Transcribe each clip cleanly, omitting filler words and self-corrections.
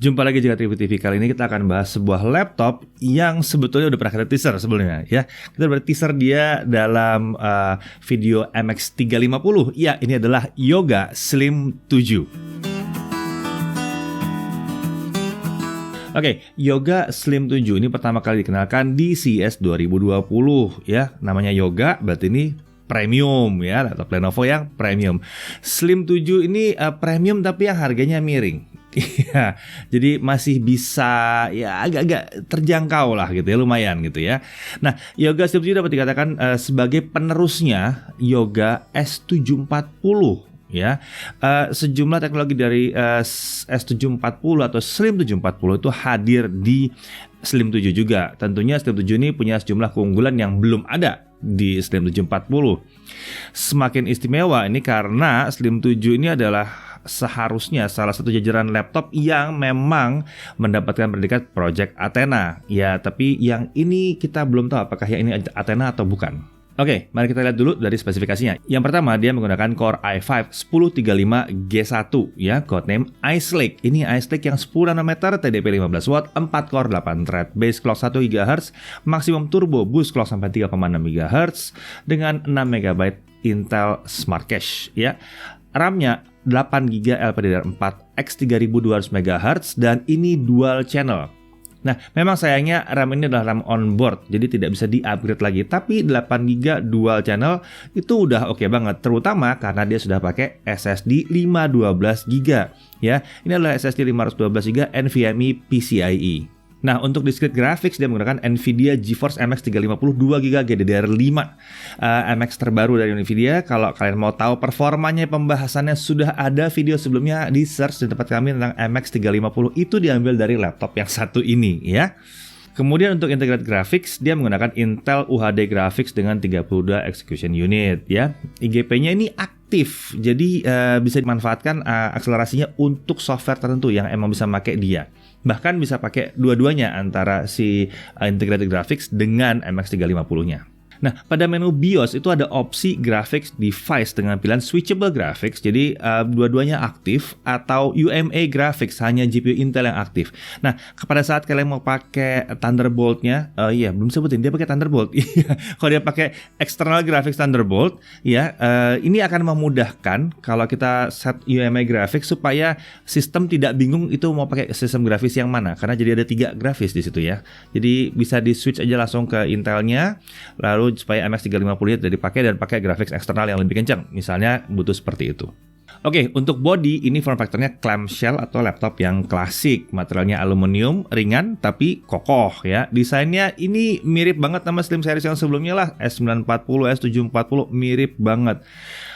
Jumpa lagi Jagat Review TV. Kali ini kita akan bahas sebuah laptop yang sebetulnya udah pernah kita teaser sebelumnya ya. Kita udah teaser dia dalam video MX350. Ya, ini adalah Yoga Slim 7. Oke, Yoga Slim 7 ini pertama kali dikenalkan di CES 2020 ya. Namanya Yoga, berarti ini premium ya, laptop Lenovo yang premium. Slim 7 ini premium tapi yang harganya miring. Iya, jadi masih bisa ya agak-agak terjangkau lah gitu ya, lumayan gitu ya. Nah, Yoga Slim 7 dapat dikatakan sebagai penerusnya Yoga S740 ya. Sejumlah teknologi dari S740 atau Slim 740 itu hadir di Slim 7 juga. Tentunya Slim 7 ini punya sejumlah keunggulan yang belum ada di Slim 740. Semakin istimewa ini karena Slim 7 ini adalah seharusnya salah satu jajaran laptop yang memang mendapatkan predikat Project Athena. Ya, tapi yang ini kita belum tahu apakah yang ini Athena atau bukan. Oke, mari kita lihat dulu dari spesifikasinya. Yang pertama, dia menggunakan Core i5 1035G1 ya, codename Ice Lake. Ini Ice Lake yang 10 nanometer, TDP 15 watt, 4 core, 8 thread, base clock 1 GHz, maksimum turbo boost clock sampai 3,6 GHz dengan 6 MB Intel Smart Cache ya. RAM-nya 8GB LPDDR4 X3200 MHz dan ini dual channel. Nah, memang sayangnya RAM ini adalah RAM on board, jadi tidak bisa di-upgrade lagi. Tapi 8GB dual channel itu udah oke banget, terutama karena dia sudah pakai SSD 512GB ya. Ini adalah SSD 512GB NVMe PCIe. Nah, untuk discrete graphics dia menggunakan Nvidia GeForce MX 350 2GB GDDR5 MX terbaru dari Nvidia. Kalau kalian mau tahu performanya, pembahasannya sudah ada video sebelumnya di search di tempat kami tentang MX 350. Itu diambil dari laptop yang satu ini ya. Kemudian untuk integrated graphics dia menggunakan Intel UHD Graphics dengan 32 execution unit ya. IGP-nya ini aktif, jadi bisa dimanfaatkan akselerasinya untuk software tertentu yang emang bisa pakai dia. Bahkan bisa pakai dua-duanya antara si integrated graphics dengan MX350-nya. Nah, pada menu BIOS itu ada opsi graphics device dengan pilihan switchable graphics. Jadi dua-duanya aktif, atau UMA graphics, hanya GPU Intel yang aktif. Nah, pada saat kalian mau pakai Thunderbolt-nya, belum sebutin dia pakai Thunderbolt. Kalau dia pakai external graphics Thunderbolt, ya ini akan memudahkan kalau kita set UMA graphics supaya sistem tidak bingung itu mau pakai sistem grafis yang mana, karena jadi ada 3 grafis di situ ya. Jadi bisa di switch aja langsung ke Intelnya, lalu supaya MX350 tidak dipakai dan pakai grafis eksternal yang lebih kencang. Misalnya butuh seperti itu. Oke, untuk body ini form factor-nya clamshell atau laptop yang klasik. Materialnya aluminium, ringan tapi kokoh ya. Desainnya ini mirip banget sama Slim series yang sebelumnya lah. S940, S740 mirip banget.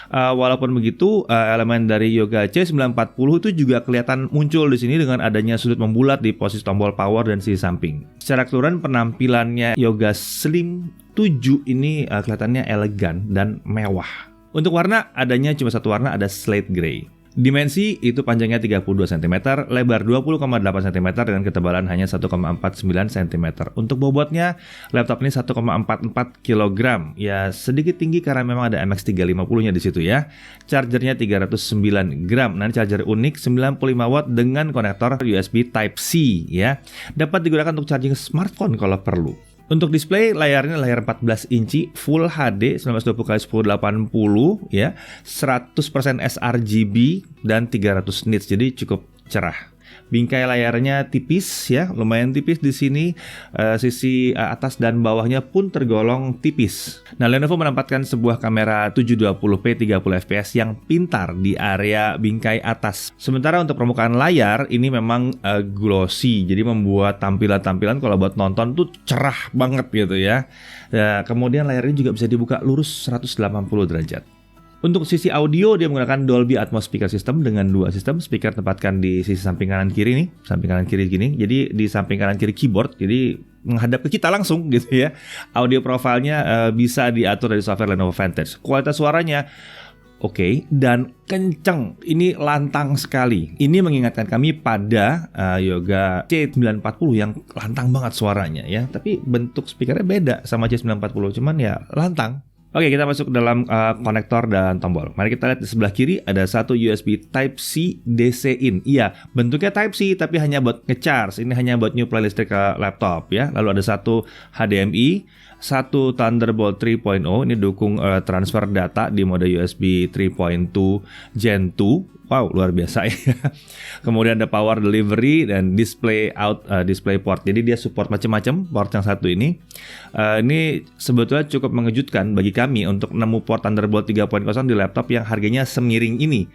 Walaupun begitu, elemen dari Yoga C940 itu juga kelihatan muncul di sini dengan adanya sudut membulat di posisi tombol power dan sisi samping. Secara keseluruhan penampilannya Yoga Slim 7 ini kelihatannya elegan dan mewah. Untuk warna adanya cuma satu warna, ada slate gray. Dimensi itu panjangnya 32 cm, lebar 20,8 cm dengan ketebalan hanya 1,49 cm. Untuk bobotnya, laptop ini 1,44 kg. Ya, sedikit tinggi karena memang ada MX350-nya di situ ya. Chargernya 309 gram. Nah, charger unik 95 watt dengan konektor USB Type-C ya. Dapat digunakan untuk charging smartphone kalau perlu. Untuk display, layarnya layar 14 inci Full HD 1920x1080 ya, 100% sRGB dan 300 nits, jadi cukup cerah. Bingkai layarnya tipis ya, lumayan tipis di sini. Sisi atas dan bawahnya pun tergolong tipis. Nah, Lenovo menempatkan sebuah kamera 720p 30 fps yang pintar di area bingkai atas. Sementara untuk permukaan layar ini memang glossy, jadi membuat tampilan-tampilan kalau buat nonton tuh cerah banget gitu ya. Kemudian layar ini juga bisa dibuka lurus 180 derajat. Untuk sisi audio dia menggunakan Dolby Atmos speaker system dengan 2 sistem speaker tempatkan di sisi samping kanan kiri nih, samping kanan kiri gini. Jadi di samping kanan kiri keyboard, jadi menghadap ke kita langsung gitu ya. Audio profilnya bisa diatur dari software Lenovo Vantage. Kualitas suaranya oke dan kenceng, ini lantang sekali. Ini mengingatkan kami pada Yoga C940 yang lantang banget suaranya ya. Tapi bentuk speakernya beda sama C940, cuman ya lantang. Oke, kita masuk ke dalam konektor dan tombol. Mari kita lihat di sebelah kiri ada satu USB Type-C DC in. Iya, bentuknya Type-C tapi hanya buat nge-charge. Ini hanya buat nyuplai listrik ke laptop ya. Lalu ada satu HDMI, satu Thunderbolt 3.0. Ini dukung transfer data di mode USB 3.2 Gen 2. Wow, luar biasa ya. Kemudian ada power delivery dan display port. Jadi dia support macam-macam port yang satu ini. Ini sebetulnya cukup mengejutkan bagi kami untuk nemu port Thunderbolt 3.0 di laptop yang harganya semiring ini.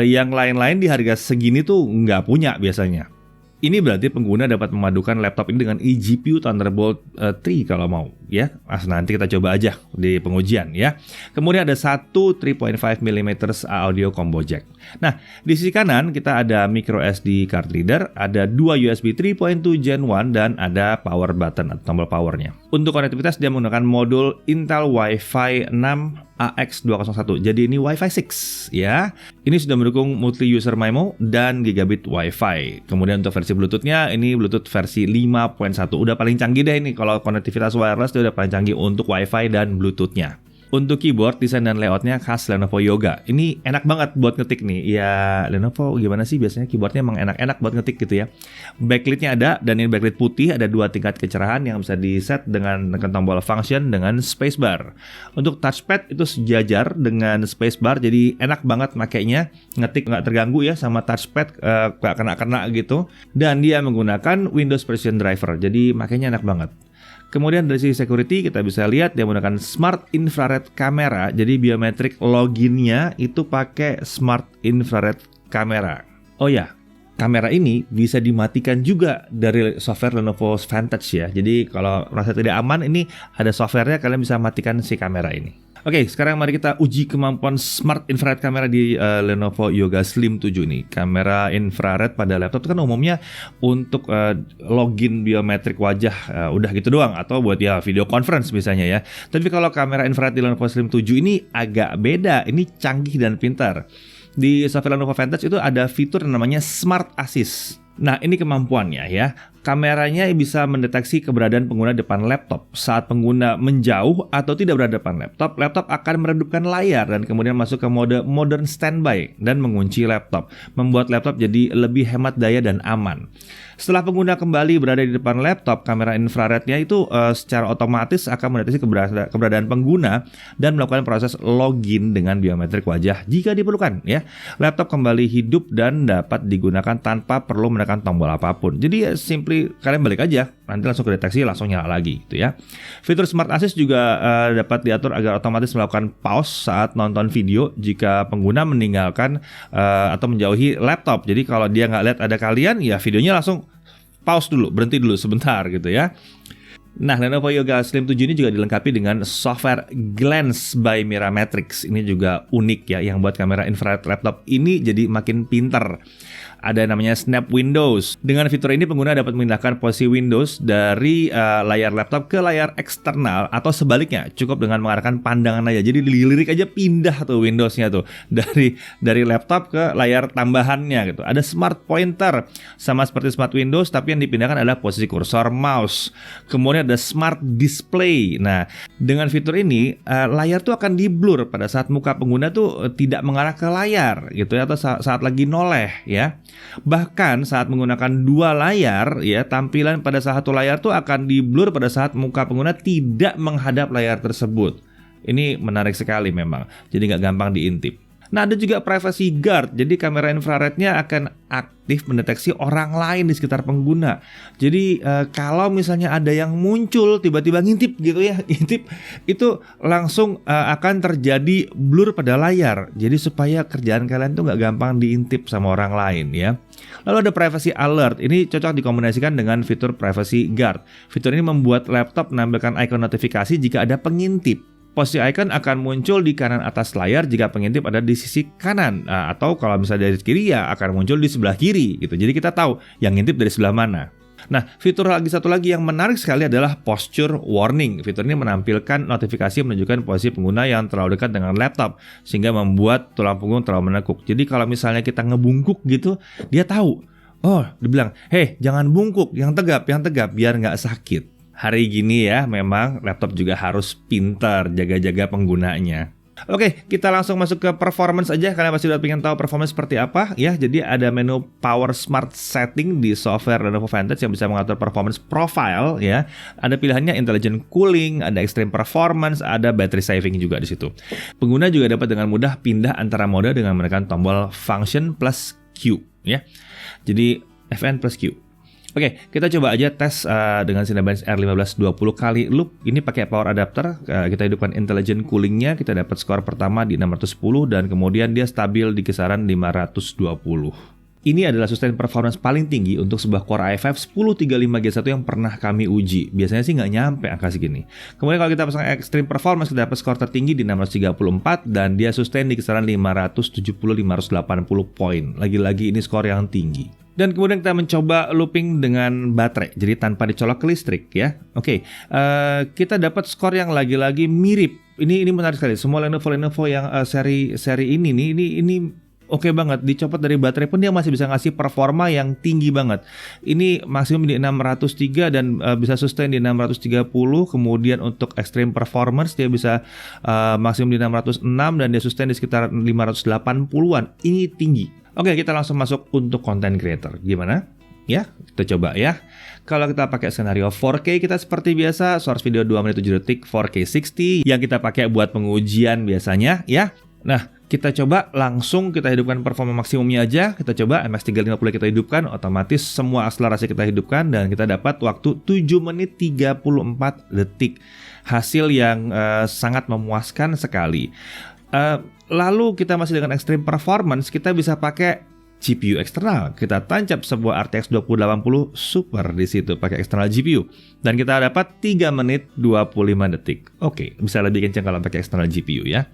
Yang lain-lain di harga segini tuh nggak punya biasanya. Ini berarti pengguna dapat memadukan laptop ini dengan eGPU Thunderbolt 3 kalau mau ya. Nanti kita coba aja di pengujian ya. Kemudian ada satu 3.5 mm audio combo jack. Nah, di sisi kanan kita ada micro SD card reader, ada dua USB 3.2 Gen 1 dan ada power button atau tombol powernya. Untuk konektivitas dia menggunakan modul Intel Wi-Fi 6 AX201. Jadi ini Wi-Fi 6 ya. Ini sudah mendukung multi user MIMO dan gigabit Wi-Fi. Kemudian untuk versi Bluetooth-nya ini Bluetooth versi 5.1. Udah paling canggih deh ini kalau konektivitas wireless dia udah paling canggih untuk Wi-Fi dan Bluetooth-nya. Untuk keyboard, desain dan layoutnya khas Lenovo Yoga. Ini enak banget buat ngetik nih. Ya, Lenovo gimana sih biasanya keyboardnya emang enak-enak buat ngetik gitu ya. Backlit-nya ada, dan ini backlit putih. Ada dua tingkat kecerahan yang bisa di-set dengan tekan tombol function dengan spacebar. Untuk touchpad itu sejajar dengan spacebar, jadi enak banget makainya. Ngetik nggak terganggu ya sama touchpad, nggak kena-kena gitu. Dan dia menggunakan Windows Version Driver, jadi makainya enak banget. Kemudian dari sisi security kita bisa lihat dia menggunakan Smart Infrared Camera. Jadi biometrik loginnya itu pakai Smart Infrared Camera. Oh ya, kamera ini bisa dimatikan juga dari software Lenovo Vantage ya. Jadi kalau merasa tidak aman, ini ada softwarenya, kalian bisa matikan si kamera ini. Oke, sekarang mari kita uji kemampuan Smart Infrared Camera di Lenovo Yoga Slim 7 nih. Kamera infrared pada laptop itu kan umumnya untuk login biometrik wajah, udah gitu doang, atau buat ya video conference misalnya ya. Tapi kalau kamera infrared di Lenovo Slim 7 ini agak beda, ini canggih dan pintar. Di software Lenovo Vantage itu ada fitur yang namanya Smart Assist. Nah, ini kemampuannya ya. Kameranya bisa mendeteksi keberadaan pengguna depan laptop. Saat pengguna menjauh atau tidak berada depan laptop, laptop akan meredupkan layar dan kemudian masuk ke mode modern standby dan mengunci laptop, membuat laptop jadi lebih hemat daya dan aman. Setelah pengguna kembali berada di depan laptop, kamera infrarednya itu secara otomatis akan mendeteksi keberadaan pengguna dan melakukan proses login dengan biometrik wajah jika diperlukan ya. Laptop kembali hidup dan dapat digunakan tanpa perlu menekan tombol apapun. Jadi ya simply kalian balik aja, nanti langsung kedeteksi, langsung nyala lagi gitu ya. Fitur Smart Assist juga dapat diatur agar otomatis melakukan pause saat nonton video jika pengguna meninggalkan atau menjauhi laptop. Jadi kalau dia nggak lihat ada kalian, ya videonya langsung pause dulu, berhenti dulu sebentar gitu ya. Nah, Lenovo Yoga Slim 7 ini juga dilengkapi dengan software Glance by Mirametrix. Ini juga unik ya, yang buat kamera infrared laptop ini jadi makin pinter. Ada namanya Snap Windows. Dengan fitur ini pengguna dapat memindahkan posisi Windows dari layar laptop ke layar eksternal atau sebaliknya, cukup dengan mengarahkan pandangan aja. Jadi dilirik aja pindah tuh Windowsnya tuh dari laptop ke layar tambahannya gitu. Ada Smart Pointer sama seperti Smart Windows, tapi yang dipindahkan adalah posisi kursor mouse. Kemudian ada Smart Display. Nah, dengan fitur ini layar tuh akan di-blur pada saat muka pengguna tuh tidak mengarah ke layar gitu ya, atau saat lagi noleh ya. Bahkan saat menggunakan dua layar ya, tampilan pada satu layar tuh akan di-blur pada saat muka pengguna tidak menghadap layar tersebut. Ini menarik sekali memang, jadi nggak gampang diintip. Nah, ada juga privacy guard. Jadi kamera infrarednya akan aktif mendeteksi orang lain di sekitar pengguna. Jadi kalau misalnya ada yang muncul tiba-tiba ngintip gitu ya, ngintip itu langsung akan terjadi blur pada layar. Jadi supaya kerjaan kalian tuh nggak gampang diintip sama orang lain ya. Lalu ada privacy alert. Ini cocok dikombinasikan dengan fitur privacy guard. Fitur ini membuat laptop menampilkan icon notifikasi jika ada pengintip. Posisi icon akan muncul di kanan atas layar jika pengintip ada di sisi kanan, atau kalau misalnya dari kiri ya akan muncul di sebelah kiri gitu. Jadi kita tahu yang ngintip dari sebelah mana. Nah, fitur satu lagi yang menarik sekali adalah posture warning. Fitur ini menampilkan notifikasi menunjukkan posisi pengguna yang terlalu dekat dengan laptop, sehingga membuat tulang punggung terlalu menekuk. Jadi kalau misalnya kita ngebungkuk gitu, dia tahu. Oh, dibilang, "Hei, jangan bungkuk, yang tegap, biar nggak sakit." hari gini ya memang laptop juga harus pintar jaga-jaga penggunanya. Oke, kita langsung masuk ke performance aja. Kalian pasti udah pengen tahu performance seperti apa ya. Jadi ada menu Power Smart Setting di software Lenovo Vantage yang bisa mengatur performance profile ya. Ada pilihannya Intelligent Cooling, ada Extreme Performance, ada Battery Saving juga di situ. Pengguna juga dapat dengan mudah pindah antara mode dengan menekan tombol Function plus Q ya. Jadi FN plus Q. Oke, kita coba aja tes dengan Cinebench R1520 kali loop. Ini pakai power adapter, kita hidupkan intelligent coolingnya, kita dapat skor pertama di 610 dan kemudian dia stabil di kisaran 520. Ini adalah sustain performance paling tinggi untuk sebuah Core i5 1035G1 yang pernah kami uji. Biasanya sih nggak nyampe angka segini. Kemudian kalau kita pasang Extreme Performance, kita dapat skor tertinggi di 634 dan dia sustain di kisaran 570-580 poin. Lagi-lagi ini skor yang tinggi. Dan kemudian kita mencoba looping dengan baterai, jadi tanpa dicolok ke listrik ya. Oke, kita dapat skor yang lagi-lagi mirip. Ini menarik sekali. Semua Lenovo yang seri ini nih, ini oke banget. Dicopot dari baterai pun dia masih bisa ngasih performa yang tinggi banget. Ini maksimum di 603 dan bisa sustain di 630. Kemudian untuk extreme performance dia bisa maksimum di 606 dan dia sustain di sekitar 580-an. Ini tinggi. Oke, kita langsung masuk untuk content creator. Gimana? Ya, kita coba ya. Kalau kita pakai skenario 4K, kita seperti biasa source video 2 menit 7 detik 4K 60 yang kita pakai buat pengujian biasanya ya. Nah, kita coba langsung kita hidupkan performa maksimumnya aja. Kita coba MX350 kita hidupkan, otomatis semua akselerasi kita hidupkan dan kita dapat waktu 7 menit 34 detik. Hasil yang sangat memuaskan sekali. Lalu kita masih dengan extreme performance, kita bisa pakai GPU eksternal. Kita tancap sebuah RTX 2080 Super di situ pakai eksternal GPU dan kita dapat 3 menit 25 detik. Oke, bisa lebih kencang kalau pakai eksternal GPU ya.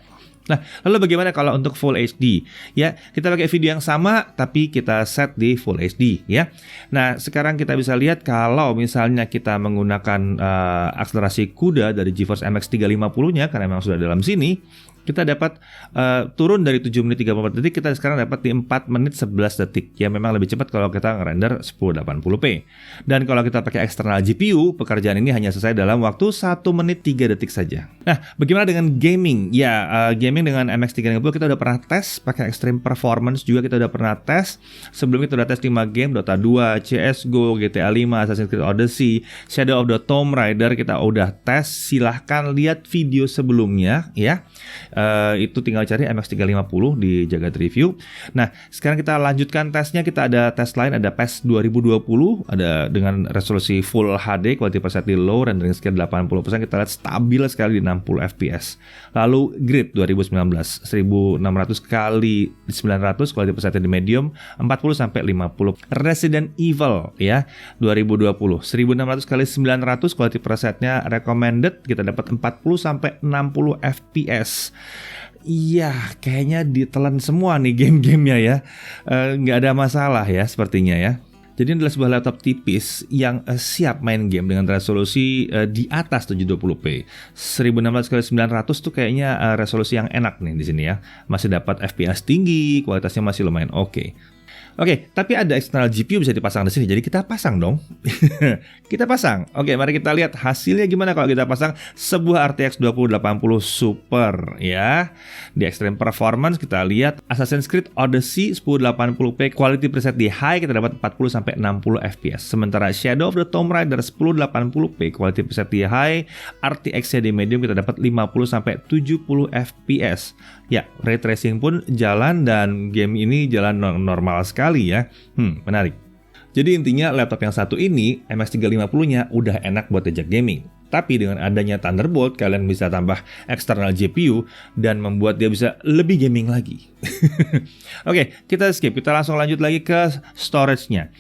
Nah, lalu bagaimana kalau untuk Full HD? Ya, kita pakai video yang sama tapi kita set di Full HD ya. Nah, sekarang kita bisa lihat kalau misalnya kita menggunakan akselerasi CUDA dari GeForce MX 350-nya karena memang sudah dalam sini, kita dapat turun dari 7 menit 34 detik, kita sekarang dapat di 4 menit 11 detik. Ya memang lebih cepat kalau kita ngerender 1080p. Dan kalau kita pakai eksternal GPU, pekerjaan ini hanya selesai dalam waktu 1 menit 3 detik saja. Nah, bagaimana dengan gaming? Ya, gaming dengan MX 350 kita udah pernah tes, pakai extreme performance juga kita udah pernah tes. Sebelumnya kita udah tes 5 game, Dota 2, CSGO, GTA 5, Assassin's Creed Odyssey, Shadow of the Tomb Raider kita udah tes. Silahkan lihat video sebelumnya ya. Itu tinggal cari MX350 di Jagat Review. Nah, sekarang kita lanjutkan tesnya. Kita ada tes lain, ada PES 2020, ada dengan resolusi Full HD, quality per set di low, rendering scale 80%, kita lihat stabil sekali di 60 fps. Lalu Grid 2019, 1600 kali 900, quality per set di medium, 40 sampai 50. Resident Evil ya, 2020, 1600 kali 900, quality per setnya recommended, kita dapat 40 sampai 60 fps. Iya, kayaknya ditelan semua nih game-gamenya ya. Nggak ada masalah ya sepertinya ya. Jadi ini adalah sebuah laptop tipis yang siap main game dengan resolusi di atas 720p. 1600 kali 900 tuh kayaknya resolusi yang enak nih di sini ya. Masih dapat FPS tinggi, kualitasnya masih lumayan oke. Oke, tapi ada external GPU bisa dipasang di sini. Jadi kita pasang dong. Kita pasang. Oke, mari kita lihat hasilnya gimana kalau kita pasang sebuah RTX 2080 Super ya. Di Extreme Performance kita lihat Assassin's Creed Odyssey 1080p quality preset di high kita dapat 40 sampai 60 fps. Sementara Shadow of the Tomb Raider 1080p quality preset di high, RTX di medium kita dapat 50 sampai 70 fps. Ya, ray tracing pun jalan dan game ini jalan normal sekali ya. Menarik. Jadi intinya laptop yang satu ini, MX350-nya udah enak buat diajak gaming. Tapi dengan adanya Thunderbolt, kalian bisa tambah eksternal GPU dan membuat dia bisa lebih gaming lagi. Oke, kita skip. Kita langsung lanjut lagi ke storage-nya.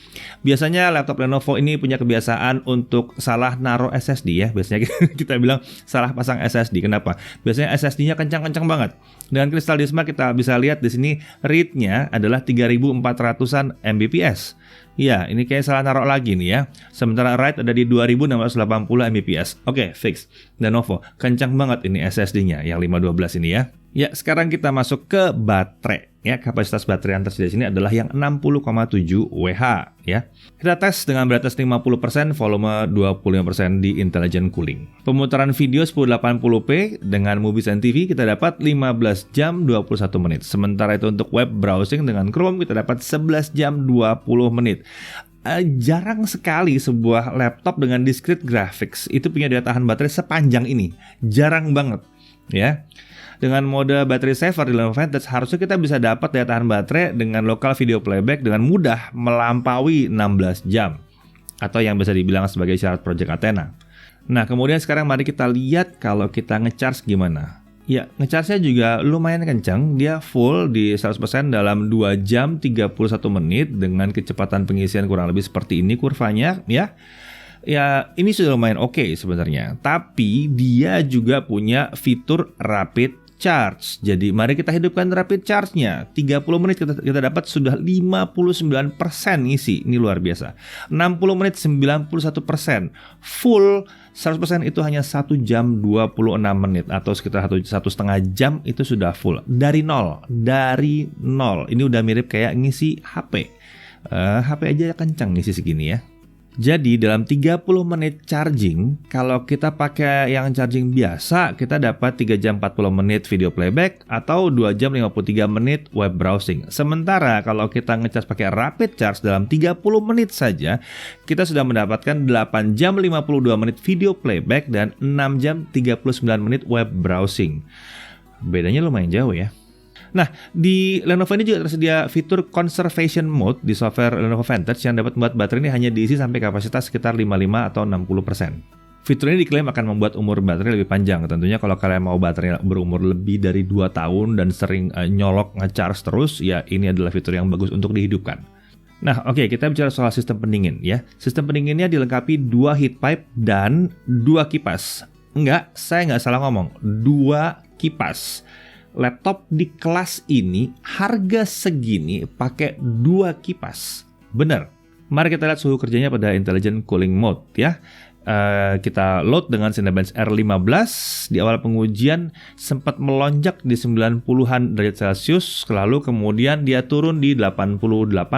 Biasanya laptop Lenovo ini punya kebiasaan untuk salah naruh SSD ya. Biasanya kita bilang salah pasang SSD. Kenapa? Biasanya SSD-nya kencang-kencang banget. Dengan Crystal Disma kita bisa lihat di sini read-nya adalah 3400-an Mbps. Ya, ini kayak salah naruh lagi nih ya. Sementara write ada di 2680 Mbps. Oke, fix. Lenovo, kencang banget ini SSD-nya yang 512 ini ya. Ya, sekarang kita masuk ke baterai. Ya, kapasitas baterai yang tersedia di sini adalah yang 60,7 Wh. Ya, kita tes dengan batas 50%, volume 25% di intelligent cooling. Pemutaran video 1080p dengan Movies and TV kita dapat 15 jam 21 menit. Sementara itu untuk web browsing dengan Chrome kita dapat 11 jam 20 menit. Jarang sekali sebuah laptop dengan discrete graphics itu punya daya tahan baterai sepanjang ini. Jarang banget, ya. Dengan mode battery saver di Lenovo Vantage harusnya kita bisa dapat daya tahan baterai dengan local video playback dengan mudah melampaui 16 jam atau yang bisa dibilang sebagai syarat Project Athena. Nah, kemudian sekarang mari kita lihat kalau kita ngecharge gimana. Ya, ngecharge-nya juga lumayan kencang. Dia full di 100% dalam 2 jam 31 menit dengan kecepatan pengisian kurang lebih seperti ini kurvanya, ya. Ya, ini sudah lumayan oke sebenarnya. Tapi dia juga punya fitur rapid charge. Jadi mari kita hidupkan rapid charge-nya. 30 menit kita dapat sudah 59% ngisi. Ini luar biasa. 60 menit 91%. Full 100% itu hanya 1 jam 26 menit atau sekitar 1,5 jam itu sudah full. Dari nol. Ini udah mirip kayak ngisi HP. HP aja kencang ngisi segini ya. Jadi dalam 30 menit charging, kalau kita pakai yang charging biasa, kita dapat 3 jam 40 menit video playback atau 2 jam 53 menit web browsing. Sementara kalau kita ngecas pakai rapid charge dalam 30 menit saja, kita sudah mendapatkan 8 jam 52 menit video playback dan 6 jam 39 menit web browsing. Bedanya lumayan jauh ya. Nah, di Lenovo ini juga tersedia fitur Conservation Mode di software Lenovo Vantage yang dapat membuat baterai ini hanya diisi sampai kapasitas sekitar 55 atau 60%. Fitur ini diklaim akan membuat umur baterai lebih panjang. Tentunya kalau kalian mau baterai berumur lebih dari 2 tahun dan sering nyolok nge-charge terus, ya ini adalah fitur yang bagus untuk dihidupkan. Nah, oke, kita bicara soal sistem pendingin ya. Sistem pendinginnya dilengkapi 2 heat pipe dan 2 kipas. Enggak, saya nggak salah ngomong. 2 kipas. Laptop di kelas ini harga segini pakai 2 kipas. Bener. Mari kita lihat suhu kerjanya pada Intelligent Cooling Mode ya. Kita load dengan Cinebench R15. Di awal pengujian sempat melonjak di 90-an derajat Celcius, lalu kemudian dia turun di 88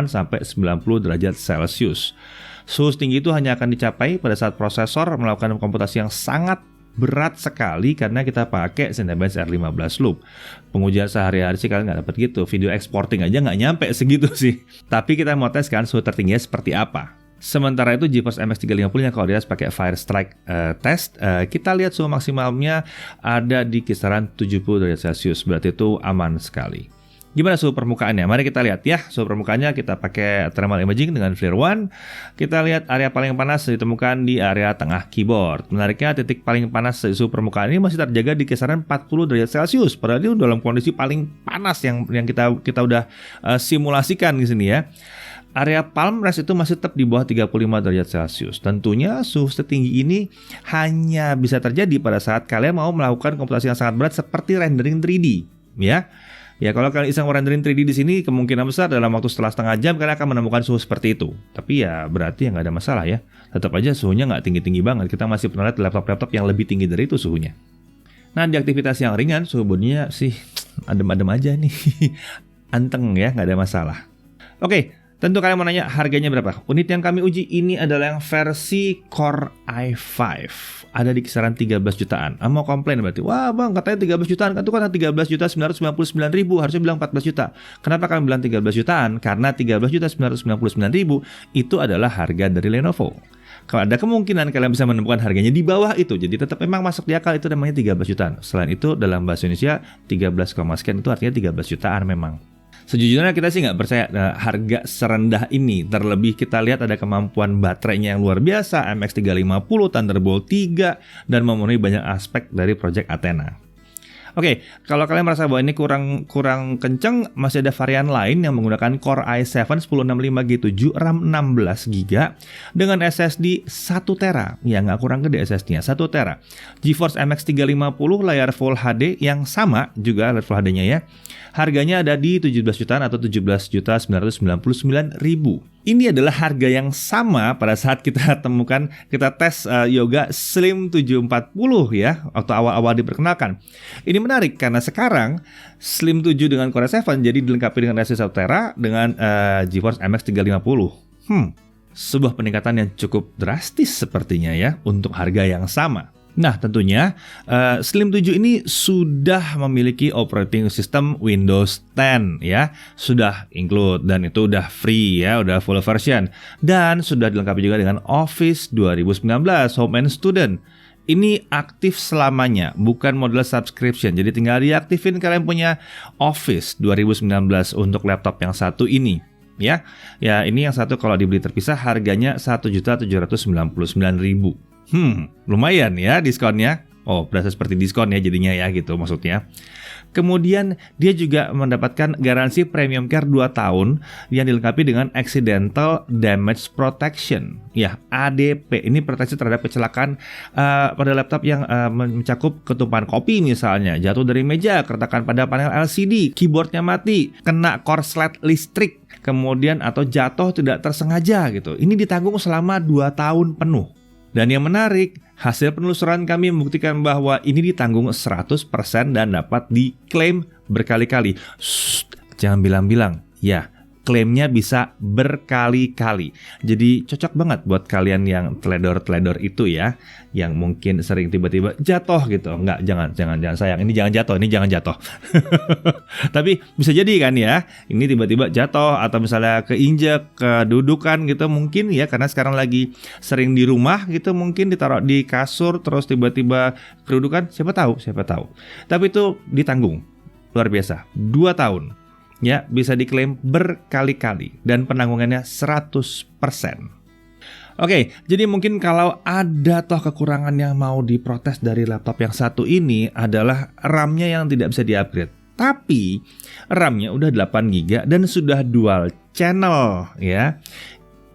sampai 90 derajat Celcius. Suhu tinggi itu hanya akan dicapai pada saat prosesor melakukan komputasi yang sangat berat sekali karena kita pakai Cinebench R15 Loop. Pengujian sehari-hari sih kalian nggak dapat gitu. Video exporting aja nggak nyampe segitu sih. Tapi kita mau tes kan suhu tertingginya seperti apa. Sementara itu GeForce MX 350 yang kalau dia pakai Firestrike test, kita lihat suhu maksimalnya ada di kisaran 70 derajat Celcius. Berarti itu aman sekali. Gimana suhu permukaannya? Mari kita lihat ya. Suhu permukaannya kita pakai thermal imaging dengan Flare One. Kita lihat area paling panas ditemukan di area tengah keyboard. Menariknya titik paling panas suhu permukaan ini masih terjaga di kisaran 40 derajat Celcius. Padahal itu dalam kondisi paling panas yang kita udah simulasikan di sini ya. Area palm rest itu masih tetap di bawah 35 derajat Celcius. Tentunya suhu setinggi ini hanya bisa terjadi pada saat kalian mau melakukan komputasi yang sangat berat seperti rendering 3D ya. Ya, kalau kalian iseng rendering 3D di sini, kemungkinan besar dalam waktu setelah setengah jam kalian akan menemukan suhu seperti itu. Tapi ya berarti nggak ada masalah ya. Tetap aja suhunya nggak tinggi-tinggi banget. Kita masih pernah lihat laptop-laptop yang lebih tinggi dari itu suhunya. Nah, di aktivitas yang ringan, suhu bodinya sih adem-adem aja nih. Anteng ya, nggak ada masalah. Oke, tentu kalian mau nanya harganya berapa? Unit yang kami uji ini adalah yang versi Core i5. Ada di kisaran 13 jutaan. Mau komplain berarti, wah bang katanya 13 jutaan, kan itu kan 13.999.000, harusnya bilang 14 juta. Kenapa kami bilang 13 jutaan? Karena 13.999.000 itu adalah harga dari Lenovo. Kalau ada kemungkinan kalian bisa menemukan harganya di bawah itu, jadi tetap memang masuk di akal, itu namanya 13 jutaan. Selain itu dalam bahasa Indonesia 13, sekian itu artinya 13 jutaan memang. Sejujurnya kita sih nggak percaya harga serendah ini. Terlebih kita lihat ada kemampuan baterainya yang luar biasa, MX 350, Thunderbolt 3, dan memenuhi banyak aspek dari Project Athena. Oke, kalau kalian merasa bahwa ini kurang kenceng, masih ada varian lain yang menggunakan Core i7 1065G7 RAM 16GB dengan SSD 1TB. Ya nggak kurang gede SSD-nya, 1TB. GeForce MX 350 layar Full HD yang sama juga layar Full HD-nya ya. Harganya ada di 17 jutaan atau 17.999.000. Ini adalah harga yang sama pada saat kita tes Yoga Slim 740 ya, waktu awal-awal diperkenalkan. Ini menarik karena sekarang Slim 7 dengan Core 7 jadi dilengkapi dengan Exynos Optera dengan GeForce MX 350. Sebuah peningkatan yang cukup drastis sepertinya ya untuk harga yang sama. Nah tentunya Slim 7 ini sudah memiliki operating system Windows 10 ya, sudah include dan itu udah free ya, udah full version, dan sudah dilengkapi juga dengan Office 2019 Home and Student. Ini aktif selamanya, bukan model subscription, jadi tinggal diaktifin kalian punya Office 2019 untuk laptop yang satu ini. Ya, ini yang satu kalau dibeli terpisah harganya 1.799.000. Lumayan ya diskonnya. Oh, berasa seperti diskon ya jadinya ya gitu maksudnya. Kemudian dia juga mendapatkan garansi Premium Care 2 tahun yang dilengkapi dengan Accidental Damage Protection. Ya, ADP ini proteksi terhadap kecelakaan pada laptop yang mencakup ketumpahan kopi misalnya, jatuh dari meja, keretakan pada panel LCD, keyboardnya mati, kena korslet listrik, kemudian atau jatuh tidak tersengaja gitu. Ini ditanggung selama 2 tahun penuh. Dan yang menarik, hasil penelusuran kami membuktikan bahwa ini ditanggung 100% dan dapat diklaim berkali-kali. Jangan bilang-bilang, ya klaimnya bisa berkali-kali. Jadi cocok banget buat kalian yang teledor-teledor itu ya, yang mungkin sering tiba-tiba jatuh gitu. Enggak, jangan sayang, ini jangan jatuh. Tapi bisa jadi kan ya, ini tiba-tiba jatuh atau misalnya keinjak, kedudukan gitu mungkin ya, karena sekarang lagi sering di rumah gitu, mungkin ditaruh di kasur terus tiba-tiba kedudukan, siapa tahu. Tapi itu ditanggung. Luar biasa, 2 tahun. Ya, bisa diklaim berkali-kali dan penanggungannya 100%. Oke, jadi mungkin kalau ada toh kekurangan yang mau diprotes dari laptop yang satu ini adalah RAM-nya yang tidak bisa di-upgrade. Tapi RAM-nya udah 8GB dan sudah dual channel ya.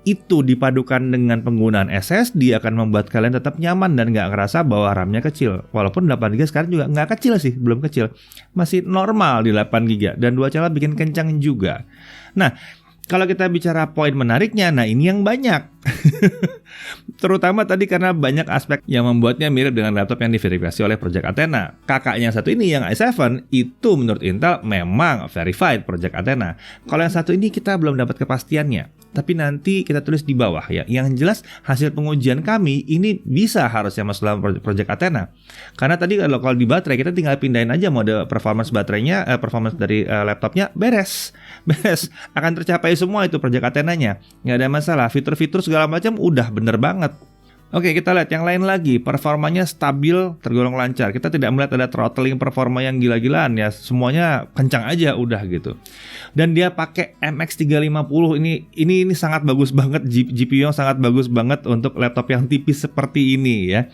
Itu dipadukan dengan penggunaan SSD akan membuat kalian tetap nyaman dan nggak ngerasa bahwa RAM-nya kecil. Walaupun 8GB sekarang juga nggak kecil sih, belum kecil. Masih normal di 8GB dan dua channel bikin kencang juga. Nah, kalau kita bicara poin menariknya, nah ini yang banyak. Terutama tadi karena banyak aspek yang membuatnya mirip dengan laptop yang diverifikasi oleh Project Athena. Kakaknya satu ini yang i7 itu menurut Intel memang verified Project Athena. Kalau yang satu ini kita belum dapat kepastiannya. Tapi nanti kita tulis di bawah ya. Yang jelas hasil pengujian kami ini bisa harusnya masuk dalam Project Athena. Karena tadi kalau di baterai kita tinggal pindahin aja mode performance baterainya, performance dari laptopnya beres. Akan tercapai semua itu Project Athena-nya. Nggak ada masalah. Fitur-fitur segala macam udah bener banget. Oke, kita lihat yang lain lagi. Performanya stabil, tergolong lancar. Kita tidak melihat ada throttling performa yang gila-gilaan ya. Semuanya kencang aja udah gitu. Dan dia pakai MX 350 ini sangat bagus banget. GPU yang sangat bagus banget untuk laptop yang tipis seperti ini ya.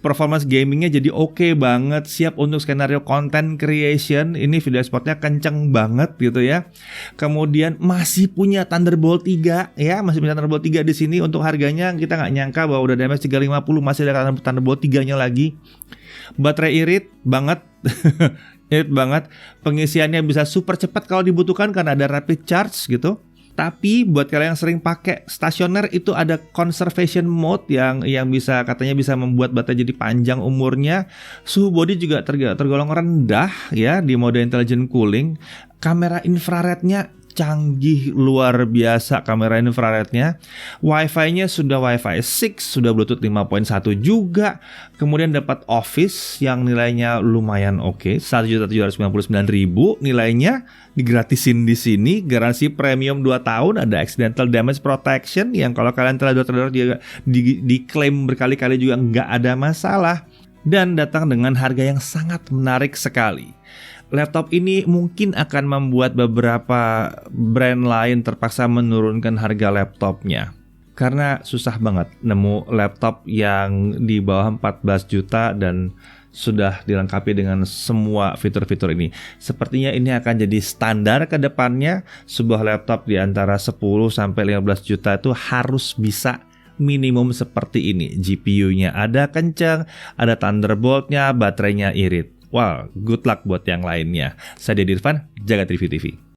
Performance gamingnya jadi oke banget, siap untuk skenario content creation. Ini video exportnya kenceng banget gitu ya. Kemudian masih punya Thunderbolt 3 ya, masih punya Thunderbolt 3 di sini. Untuk harganya kita nggak nyangka bahwa udah ada MX 350 masih ada Thunderbolt 3-nya lagi. Baterai irit banget. Irit banget. Pengisiannya bisa super cepat kalau dibutuhkan karena ada rapid charge gitu. Tapi buat kalian yang sering pakai stasioner itu ada conservation mode yang bisa katanya bisa membuat baterai jadi panjang umurnya. Suhu body juga tergolong rendah ya di mode intelligent cooling. Kamera infrarednya canggih luar biasa kamera infrarednya. Wi-Fi-nya sudah Wi-Fi 6, sudah Bluetooth 5.1 juga. Kemudian dapat Office yang nilainya lumayan oke, 1.799.000 nilainya, digratisin di sini. Garansi premium 2 tahun, ada Accidental Damage Protection yang kalau kalian teledor dia diklaim berkali-kali juga nggak ada masalah. Dan datang dengan harga yang sangat menarik sekali. Laptop ini mungkin akan membuat beberapa brand lain terpaksa menurunkan harga laptopnya. Karena susah banget nemu laptop yang di bawah 14 juta dan sudah dilengkapi dengan semua fitur-fitur ini. Sepertinya ini akan jadi standar ke depannya. Sebuah laptop di antara 10 sampai 15 juta itu harus bisa minimum seperti ini. GPU-nya ada kencang, ada Thunderbolt-nya, baterainya irit. Wow, good luck buat yang lainnya. Saya Deddy Irfan, Jagat Review TV.